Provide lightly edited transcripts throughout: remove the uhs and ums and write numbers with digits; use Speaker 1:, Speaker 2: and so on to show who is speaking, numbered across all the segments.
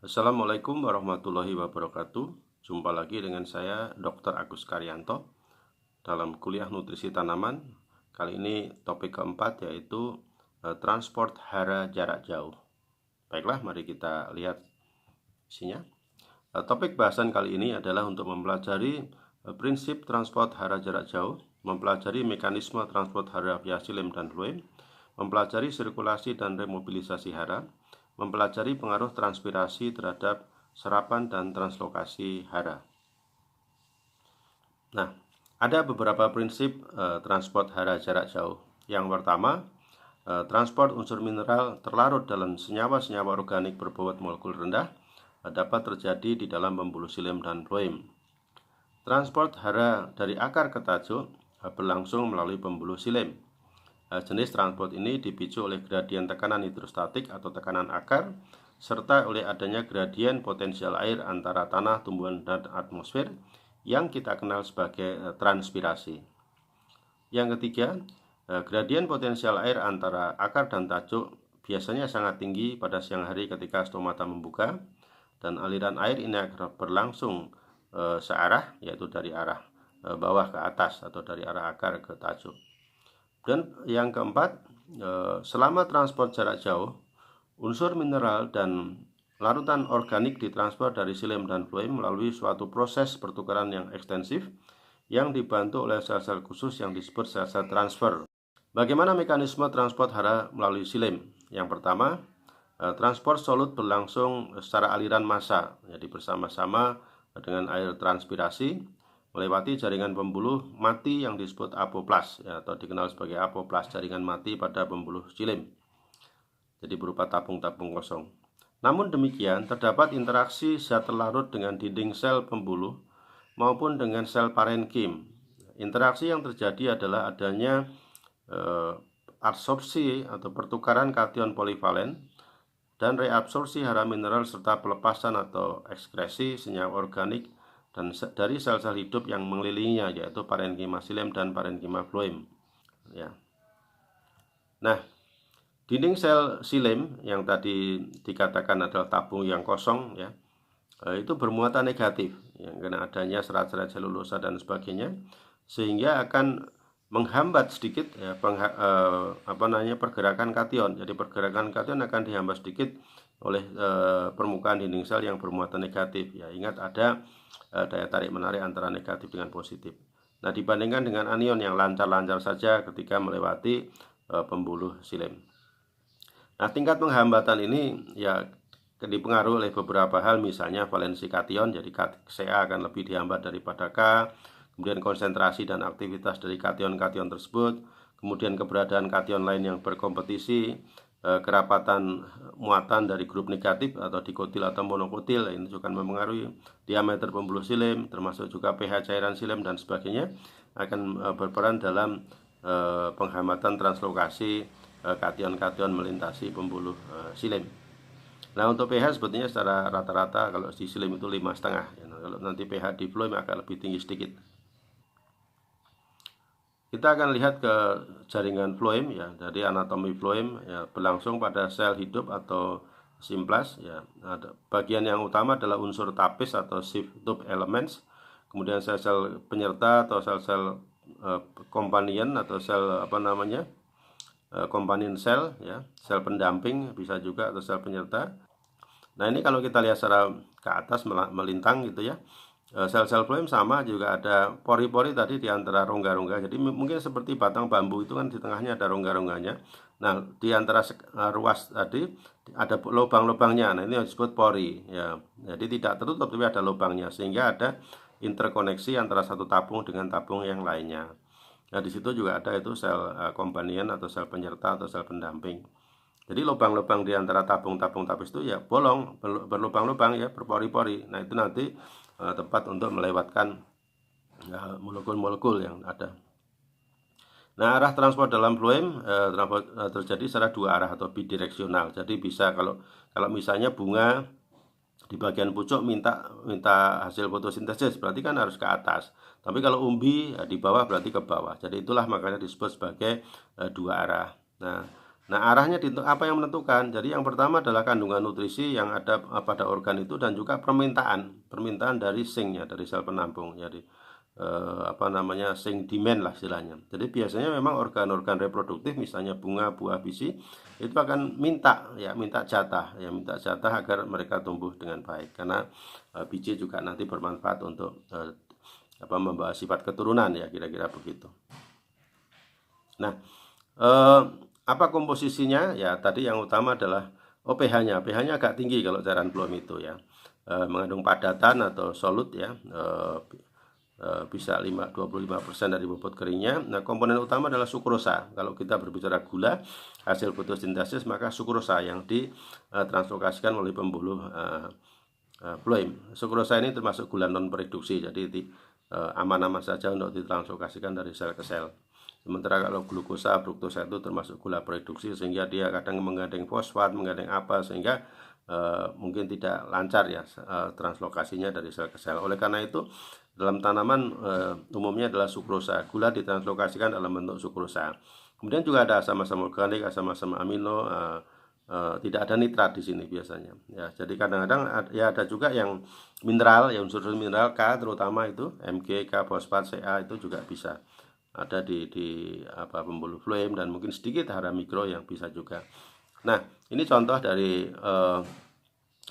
Speaker 1: Assalamualaikum warahmatullahi wabarakatuh. Jumpa lagi dengan saya Dr. Agus Karyanto dalam kuliah nutrisi tanaman. Kali ini topik keempat yaitu transport hara jarak jauh. Baiklah, mari kita lihat isinya. Topik bahasan kali ini adalah untuk mempelajari prinsip transport hara jarak jauh, mempelajari mekanisme transport hara via xilem dan floem, mempelajari sirkulasi dan remobilisasi hara, mempelajari pengaruh transpirasi terhadap serapan dan translokasi hara. Nah, ada beberapa prinsip transport hara jarak jauh. Yang pertama, transport unsur mineral terlarut dalam senyawa-senyawa organik berbobot molekul rendah dapat terjadi di dalam pembuluh xilem dan floem. Transport hara dari akar ke tajuk berlangsung melalui pembuluh xilem. Jenis transport ini dipicu oleh gradien tekanan hidrostatik atau tekanan akar, serta oleh adanya gradien potensial air antara tanah, tumbuhan, dan atmosfer yang kita kenal sebagai transpirasi. Yang ketiga, gradien potensial air antara akar dan tajuk biasanya sangat tinggi pada siang hari ketika stomata membuka, dan aliran air ini akan berlangsung searah, yaitu dari arah bawah ke atas atau dari arah akar ke tajuk. Dan yang keempat, selama transport jarak jauh, unsur mineral dan larutan organik ditransfer dari xilem dan floem melalui suatu proses pertukaran yang ekstensif yang dibantu oleh sel-sel khusus yang disebut sel-sel transfer. Bagaimana mekanisme transport hara melalui xilem? Yang pertama, transport solut berlangsung secara aliran massa, jadi bersama-sama dengan air transpirasi melewati jaringan pembuluh mati yang disebut apoplas, atau dikenal sebagai apoplas, jaringan mati pada pembuluh xilem, jadi berupa tabung-tabung kosong. Namun demikian, terdapat interaksi zat terlarut dengan dinding sel pembuluh maupun dengan sel parenkim. Interaksi yang terjadi adalah adanya absorpsi atau pertukaran kation polivalen dan reabsorpsi hara mineral serta pelepasan atau ekskresi senyawa organik dan dari sel-sel hidup yang mengelilinginya, yaitu parenkima xilem dan parenkima floem. Ya. Nah, dinding sel xilem yang tadi dikatakan adalah tabung yang kosong, ya, itu bermuatan negatif, yang karena adanya serat-serat selulosa dan sebagainya, sehingga akan menghambat sedikit pergerakan kation. Jadi pergerakan kation akan dihambat sedikit oleh permukaan dinding sel yang bermuatan negatif. Ya, ingat ada daya tarik menarik antara negatif dengan positif. Nah, dibandingkan dengan anion yang lancar-lancar saja ketika melewati pembuluh xilem. Nah, tingkat penghambatan ini ya dipengaruhi oleh beberapa hal, misalnya valensi kation, jadi Ca akan lebih dihambat daripada K, kemudian konsentrasi dan aktivitas dari kation-kation tersebut, kemudian keberadaan kation lain yang berkompetisi, kerapatan muatan dari grup negatif atau dikotil atau monokotil, ini juga mempengaruhi diameter pembuluh xilem, termasuk juga pH cairan xilem dan sebagainya, akan berperan dalam penghambatan translokasi kation-kation melintasi pembuluh xilem. Nah, untuk pH sebetulnya secara rata-rata kalau di xilem itu 5,5. Kalau nanti pH di floem akan lebih tinggi sedikit. Kita akan lihat ke jaringan floem, ya, dari anatomi floem, ya, berlangsung pada sel hidup atau simplas, ya. Bagian yang utama adalah unsur tapis atau shift tube elements, kemudian sel-sel penyerta atau sel-sel companion atau sel companion cell, ya, sel pendamping bisa juga, atau sel penyerta. Nah, ini kalau kita lihat secara ke atas melintang gitu, ya. Sel-sel floem sama juga ada pori-pori tadi di antara rongga-rongga. Jadi mungkin seperti batang bambu itu kan di tengahnya ada rongga-rongganya. Nah, di antara ruas tadi ada lubang-lubangnya. Nah, ini disebut pori, ya. Jadi tidak tertutup tapi ada lubangnya, sehingga ada interkoneksi antara satu tabung dengan tabung yang lainnya. Nah, di situ juga ada itu sel companion atau sel penyerta atau sel pendamping. Jadi lubang-lubang di antara tabung-tabung tapis itu ya bolong, berlubang-lubang, ya, berpori-pori. Nah, itu nanti tepat untuk melewatkan molekul-molekul yang ada. Nah, arah transport dalam floem terjadi secara dua arah atau bidireksional. Jadi bisa kalau misalnya bunga di bagian pucuk minta hasil fotosintesis, berarti kan harus ke atas. Tapi kalau umbi di bawah berarti ke bawah. Jadi itulah makanya disebut sebagai dua arah. Nah, Nah, arahnya apa yang menentukan? Jadi yang pertama adalah kandungan nutrisi yang ada pada organ itu dan juga permintaan dari sinknya, dari sel penampung. Jadi zinc demand lah istilahnya. Jadi biasanya memang organ-organ reproduktif misalnya bunga, buah, biji itu akan minta jatah agar mereka tumbuh dengan baik karena biji juga nanti bermanfaat untuk membawa sifat keturunan ya, kira-kira begitu. Nah, apa komposisinya? Ya tadi yang utama adalah pH-nya. pH-nya agak tinggi kalau cairan phloem itu ya. Mengandung padatan atau solut ya. Bisa 25% dari bobot keringnya. Nah, komponen utama adalah sukrosa. Kalau kita berbicara gula, hasil fotosintesis, maka sukrosa yang ditranslokasikan oleh pembuluh phloem. Sukrosa ini termasuk gula non produksi, jadi aman-aman saja untuk ditranslokasikan dari sel ke sel. Sementara kalau glukosa, fruktosa itu termasuk gula produksi, sehingga dia kadang menggandeng fosfat, menggandeng apa, sehingga mungkin tidak lancar ya translokasinya dari sel ke sel. Oleh karena itu dalam tanaman umumnya adalah sukrosa. Gula ditranslokasikan dalam bentuk sukrosa. Kemudian juga ada asam-asam organik, asam-asam amino, tidak ada nitrat di sini biasanya. Ya, jadi kadang-kadang ya ada juga yang mineral, ya unsur mineral K terutama itu Mg, K, fosfat, Ca itu juga bisa ada di pembuluh phloem dan mungkin sedikit hara mikro yang bisa juga. Nah, ini contoh dari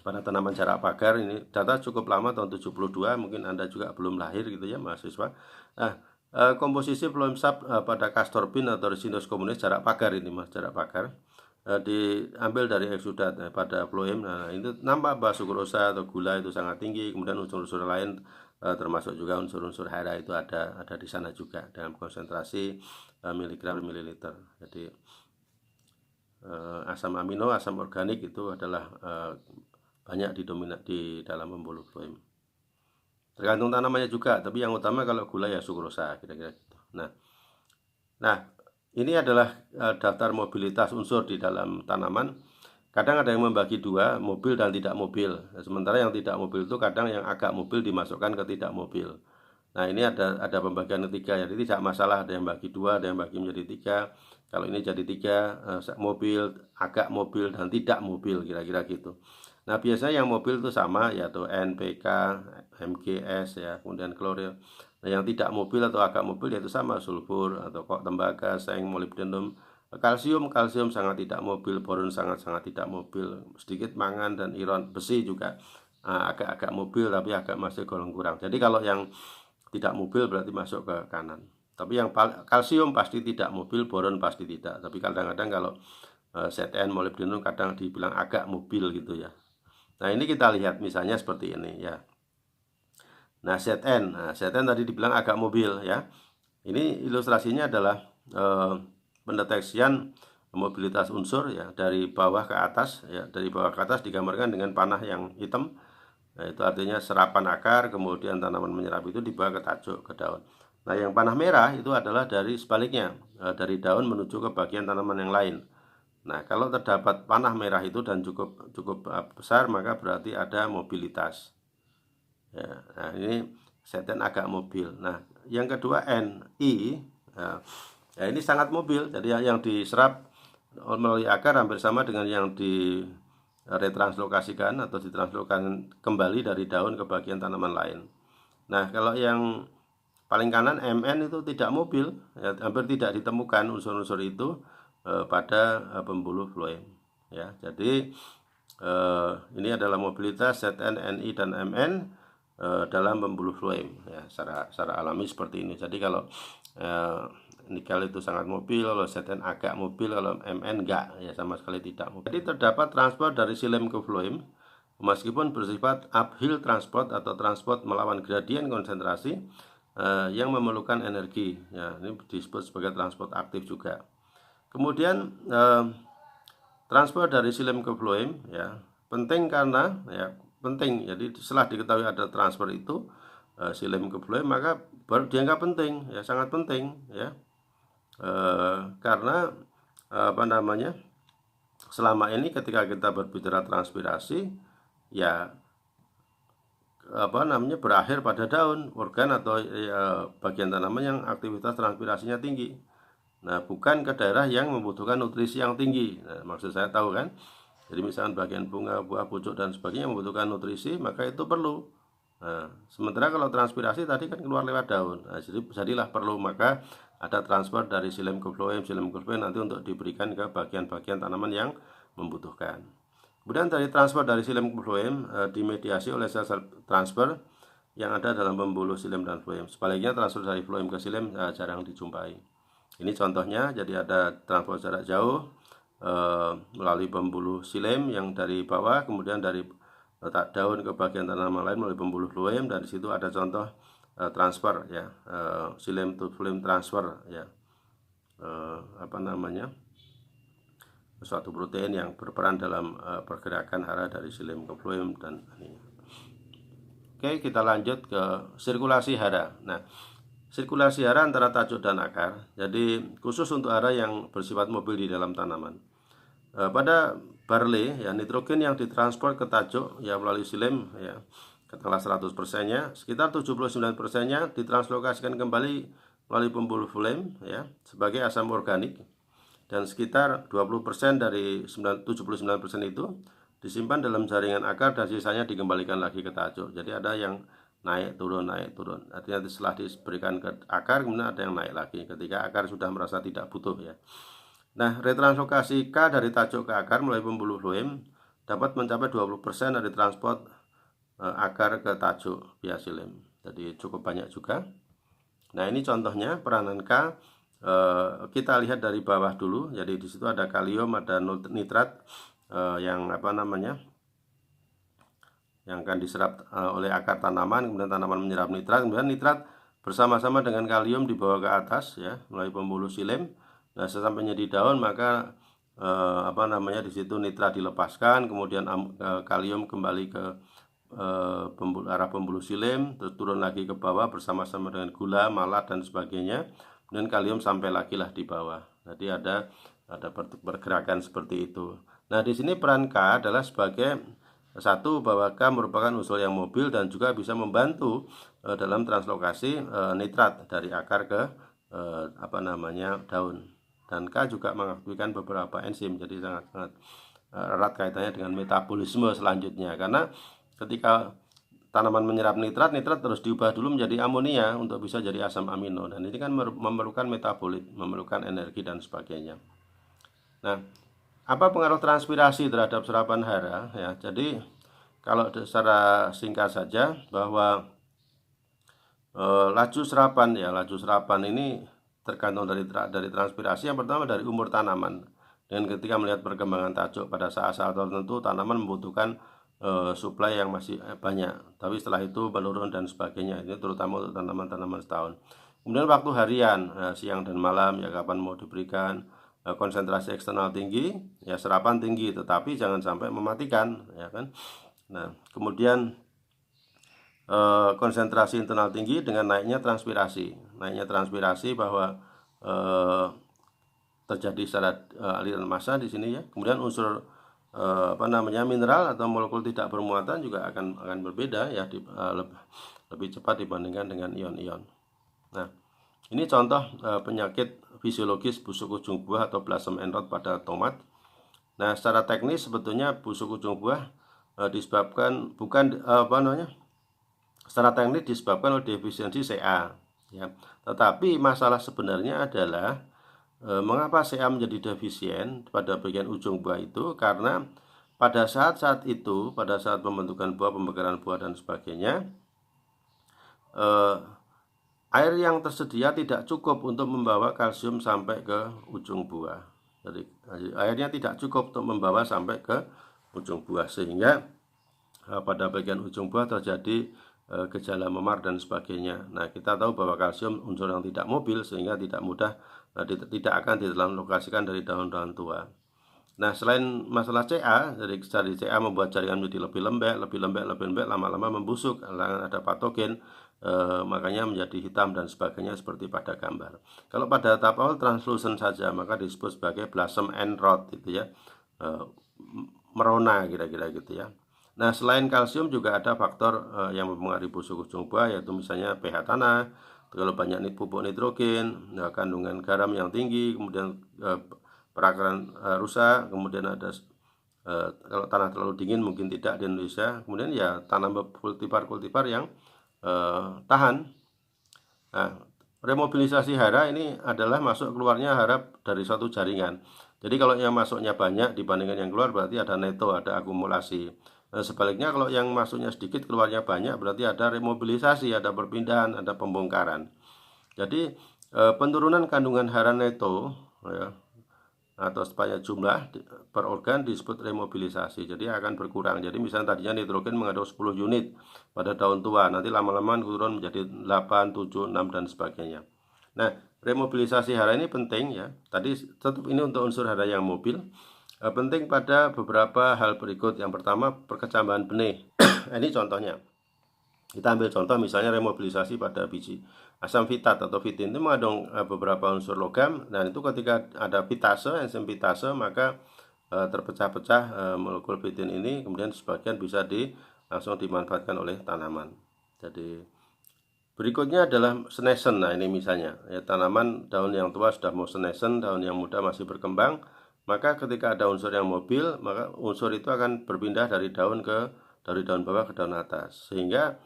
Speaker 1: pada tanaman jarak pagar. Ini data cukup lama tahun 72, mungkin Anda juga belum lahir gitu ya mahasiswa. Nah, komposisi phloem sap pada castor bean atau Ricinus communis jarak pagar ini Mas, jarak pagar diambil dari eksudat pada phloem. Nah, itu nampak bahwa sukrosa atau gula itu sangat tinggi, kemudian unsur-unsur lain termasuk juga unsur-unsur hara itu ada di sana juga dalam konsentrasi miligram per mililiter. Jadi asam amino, asam organik itu adalah banyak di dalam pembuluh phloem. Tergantung tanamannya juga, tapi yang utama kalau gula ya sukrosa, kira-kira gitu. Nah, ini adalah daftar mobilitas unsur di dalam tanaman. Kadang ada yang membagi dua, mobil dan tidak mobil. Sementara yang tidak mobil itu kadang yang agak mobil dimasukkan ke tidak mobil. Nah, ini ada pembagian ketiga, jadi tidak masalah ada yang bagi dua, ada yang bagi menjadi tiga. Kalau ini jadi tiga, mobil, agak mobil, dan tidak mobil, kira-kira gitu. Nah, biasanya yang mobil itu sama, yaitu NPK, MGS, ya, kemudian kloril. Nah, yang tidak mobil atau agak mobil yaitu sama, sulfur, atau kok tembaga, seng, molibdenum, kalsium sangat tidak mobil, boron sangat-sangat tidak mobil, sedikit mangan dan iron, besi juga agak-agak mobil tapi agak masih golong kurang. Jadi kalau yang tidak mobil berarti masuk ke kanan. Tapi yang kalsium pasti tidak mobil, boron pasti tidak. Tapi kadang-kadang kalau Zn, molibdenum kadang dibilang agak mobil gitu ya. Nah, ini kita lihat misalnya seperti ini ya. Nah, Zn tadi dibilang agak mobil ya. Ini ilustrasinya adalah pendeteksian mobilitas unsur ya dari bawah ke atas ya. Dari bawah ke atas digambarkan dengan panah yang hitam. Nah, itu artinya serapan akar, kemudian tanaman menyerap itu dibawa ke tajuk, ke daun. Nah, yang panah merah itu adalah dari sebaliknya, dari daun menuju ke bagian tanaman yang lain. Nah, kalau terdapat panah merah itu dan cukup besar, maka berarti ada mobilitas. Ya, nah ini Zn agak mobil. Nah, yang kedua Ni, ya ini sangat mobil. Jadi yang diserap melalui akar hampir sama dengan yang di retranslokasikan atau ditranslokasikan kembali dari daun ke bagian tanaman lain. Nah, kalau yang paling kanan Mn itu tidak mobil, ya, hampir tidak ditemukan unsur-unsur itu pada pembuluh phloem. Ya, jadi ini adalah mobilitas Zn, Ni, dan Mn dalam pembuluh phloem ya, secara alami seperti ini. Jadi kalau nikel itu sangat mobil, kalau Zn agak mobil, kalau Mn enggak ya, sama sekali tidak mobil. Jadi terdapat transport dari xilem ke phloem meskipun bersifat uphill transport atau transport melawan gradien konsentrasi yang memerlukan energi ya, ini disebut sebagai transport aktif juga. Kemudian transport dari xilem ke phloem ya penting karena ya penting. Jadi setelah diketahui ada transfer itu xilem ke phloem, maka baru dianggap penting ya, sangat penting ya, karena selama ini ketika kita berbicara transpirasi ya berakhir pada daun, organ atau bagian tanaman yang aktivitas transpirasinya tinggi. Nah, bukan ke daerah yang membutuhkan nutrisi yang tinggi. Nah, maksud saya tahu kan? Jadi misalkan bagian bunga, buah, pucuk dan sebagainya membutuhkan nutrisi, maka itu perlu. Nah, sementara kalau transpirasi tadi kan keluar lewat daun. Nah, jadilah perlu, maka ada transfer dari xilem ke phloem nanti untuk diberikan ke bagian-bagian tanaman yang membutuhkan. Kemudian dari transfer dari xilem ke phloem dimediasi oleh sel-sel transfer yang ada dalam pembuluh xilem dan phloem. Sebaliknya transfer dari phloem ke xilem jarang dijumpai. Ini contohnya, jadi ada transfer jarak jauh melalui pembuluh xilem yang dari bawah, kemudian dari letak daun ke bagian tanaman lain melalui pembuluh phloem, dan di situ ada contoh transfer ya, xilem to phloem transfer ya, suatu protein yang berperan dalam pergerakan hara dari xilem ke phloem dan ini. Oke, kita lanjut ke sirkulasi hara. Nah, sirkulasi hara antara tajuk dan akar. Jadi khusus untuk hara yang bersifat mobil di dalam tanaman. Pada barley ya, nitrogen yang ditransfer ke tajuk ya melalui xilem ya, katakanlah 100%-nya, sekitar 79%-nya ditranslokasikan kembali melalui pembuluh phloem ya sebagai asam organik, dan sekitar 20% dari 79% itu disimpan dalam jaringan akar dan sisanya dikembalikan lagi ke tajuk. Jadi ada yang naik turun. Artinya setelah diberikan ke akar, kemudian ada yang naik lagi ketika akar sudah merasa tidak butuh ya. Nah, retranslokasi K dari tajuk ke akar melalui pembuluh phloem dapat mencapai 20% dari transport akar ke tajuk via xilem. Jadi cukup banyak juga. Nah, ini contohnya peranan K. Kita lihat dari bawah dulu. Jadi di situ ada kalium, ada nitrat yang yang akan diserap oleh akar tanaman, kemudian tanaman menyerap nitrat, kemudian nitrat bersama-sama dengan kalium dibawa ke atas ya melalui pembuluh xilem. Nah, sesampainya di daun maka di situ nitrat dilepaskan, kemudian kalium kembali ke arah pembuluh xilem, terus turun lagi ke bawah bersama-sama dengan gula, malat dan sebagainya. Kemudian kalium sampai lagi lah di bawah. Jadi ada pergerakan seperti itu. Nah, di sini peran K adalah sebagai satu, bahwa K merupakan unsur yang mobil dan juga bisa membantu dalam translokasi nitrat dari akar ke daun. Dan K juga mengaktifkan beberapa enzim, jadi sangat erat kaitannya dengan metabolisme selanjutnya, karena ketika tanaman menyerap nitrat terus diubah dulu menjadi amonia untuk bisa jadi asam amino, dan ini kan memerlukan metabolit, memerlukan energi dan sebagainya. Nah, apa pengaruh transpirasi terhadap serapan hara ya? Jadi kalau secara singkat saja bahwa laju serapan ini tergantung dari transpirasi. Yang pertama dari umur tanaman, dan ketika melihat perkembangan tajuk pada saat-saat tertentu tanaman membutuhkan suplai yang masih banyak, tapi setelah itu menurun dan sebagainya. Ini terutama untuk tanaman-tanaman setahun. Kemudian waktu harian, siang dan malam ya, kapan mau diberikan. Konsentrasi eksternal tinggi ya, serapan tinggi, tetapi jangan sampai mematikan ya kan. Nah, kemudian konsentrasi internal tinggi dengan naiknya transpirasi bahwa terjadi secara aliran massa di sini ya. Kemudian unsur mineral atau molekul tidak bermuatan juga akan berbeda ya, lebih cepat dibandingkan dengan ion-ion. Nah, ini contoh penyakit fisiologis busuk ujung buah atau blossom end rot pada tomat. Nah, secara teknis sebetulnya busuk ujung buah disebabkan secara teknis disebabkan oleh defisiensi Ca ya. Tetapi masalah sebenarnya adalah mengapa Ca menjadi defisien pada bagian ujung buah itu, karena pada saat pembentukan buah, pembakaran buah dan sebagainya, air yang tersedia tidak cukup untuk membawa kalsium sampai ke ujung buah. Jadi airnya tidak cukup untuk membawa sampai ke ujung buah, sehingga pada bagian ujung buah terjadi gejala memar dan sebagainya. Nah, kita tahu bahwa kalsium unsur yang tidak mobil, sehingga tidak mudah tidak akan ditranslokasikan dari daun-daun tua. Nah, selain masalah Ca, dari Ca membuat jaringan menjadi lebih lembek, lama-lama membusuk, ada patogen, makanya menjadi hitam dan sebagainya seperti pada gambar. Kalau pada tahap awal translucent saja, maka disebut sebagai blossom end rot gitu ya, merona kira-kira gitu ya. Nah, selain kalsium juga ada faktor yang mempengaruhi busuk ujung buah, yaitu misalnya pH tanah, terlalu banyak pupuk nitrogen, kandungan garam yang tinggi, kemudian perakaran rusak, kemudian ada kalau tanah terlalu dingin mungkin tidak di Indonesia, kemudian ya tanam kultivar yang tahan. Nah, remobilisasi hara ini adalah masuk keluarnya hara dari suatu jaringan. Jadi kalau yang masuknya banyak dibandingkan yang keluar berarti ada neto, ada akumulasi. Sebaliknya kalau yang masuknya sedikit keluarnya banyak berarti ada remobilisasi, ada perpindahan, ada pembongkaran. Jadi penurunan kandungan hara neto ya, atau banyak jumlah per organ disebut remobilisasi. Jadi akan berkurang. Jadi misalnya tadinya nitrogen mengandung 10 unit pada daun tua, nanti lama-lama turun menjadi 8, 7, 6 dan sebagainya. Nah, remobilisasi hara ini penting ya. Tadi tetap ini untuk unsur hara yang mobil. Penting pada beberapa hal berikut. Yang pertama, perkecambahan benih. Ini contohnya. Kita ambil contoh misalnya remobilisasi pada biji asam fitat atau fitin itu mengandung beberapa unsur logam, dan itu ketika ada pitase, enzim pitase, maka terpecah-pecah molekul fitin ini, kemudian sebagian bisa langsung dimanfaatkan oleh tanaman. Jadi berikutnya adalah senescent. Nah ini misalnya ya, tanaman daun yang tua sudah mau senescent, daun yang muda masih berkembang, maka ketika ada unsur yang mobil, maka unsur itu akan berpindah dari daun bawah ke daun atas, sehingga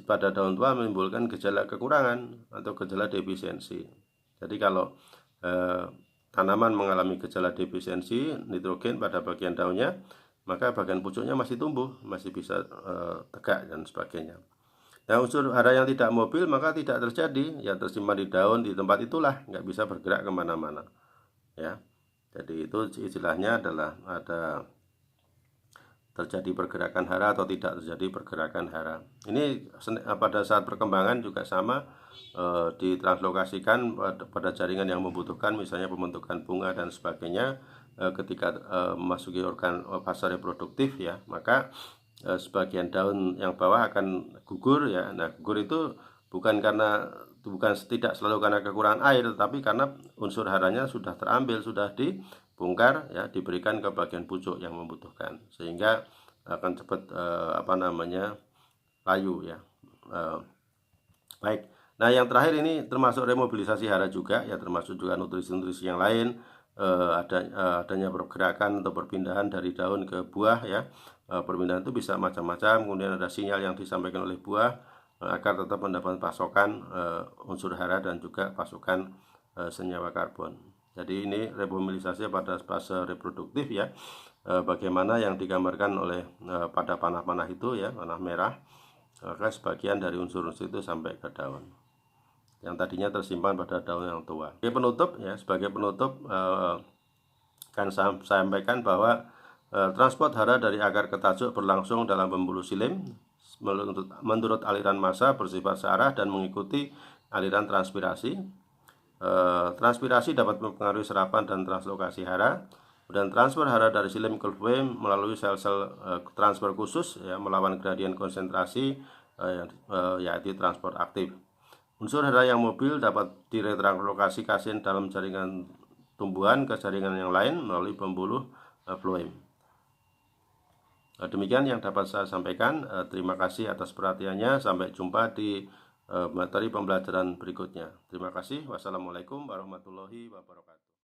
Speaker 1: pada daun tua menimbulkan gejala kekurangan atau gejala defisiensi. Jadi kalau tanaman mengalami gejala defisiensi nitrogen pada bagian daunnya, maka bagian pucuknya masih tumbuh, masih bisa tegak dan sebagainya. Nah, unsur hara yang tidak mobil maka tidak terjadi, ya tersimpan di daun, di tempat itulah, nggak bisa bergerak kemana-mana. Ya, jadi itu istilahnya adalah ada terjadi pergerakan hara atau tidak terjadi pergerakan hara. Ini pada saat perkembangan juga sama, ditranslokasikan pada jaringan yang membutuhkan, misalnya pembentukan bunga dan sebagainya. Ketika memasuki organ fase reproduktif ya, maka sebagian daun yang bawah akan gugur ya. Nah, gugur itu bukan tidak selalu karena kekurangan air, tetapi karena unsur haranya sudah terambil, sudah dibongkar ya, diberikan ke bagian pucuk yang membutuhkan, sehingga akan cepat layu ya. Baik. Nah, yang terakhir ini termasuk remobilisasi hara juga ya, termasuk juga nutrisi-nutrisi yang lain, adanya pergerakan atau perpindahan dari daun ke buah ya. Perpindahan itu bisa macam-macam, kemudian ada sinyal yang disampaikan oleh buah agar tetap mendapat pasokan unsur hara dan juga pasokan senyawa karbon. Jadi ini remobilisasi pada fase reproduktif ya. Bagaimana yang digambarkan oleh pada panah-panah itu ya, panah merah, maka sebagian dari unsur-unsur itu sampai ke daun yang tadinya tersimpan pada daun yang tua. Sebagai penutup kan saya sampaikan bahwa transport hara dari akar ke tajuk berlangsung dalam pembuluh silim menurut aliran massa, bersifat searah dan mengikuti aliran transpirasi. Transpirasi dapat mempengaruhi serapan dan translokasi hara, dan transfer hara dari silim ke fluem melalui sel-sel transfer khusus ya, melawan gradien konsentrasi yaitu transport aktif. Unsur hara yang mobil dapat diretranslokasikan dalam jaringan tumbuhan ke jaringan yang lain melalui pembuluh fluem. Demikian yang dapat saya sampaikan. Terima kasih atas perhatiannya. Sampai jumpa di materi pembelajaran berikutnya. Terima kasih. Wassalamualaikum warahmatullahi wabarakatuh.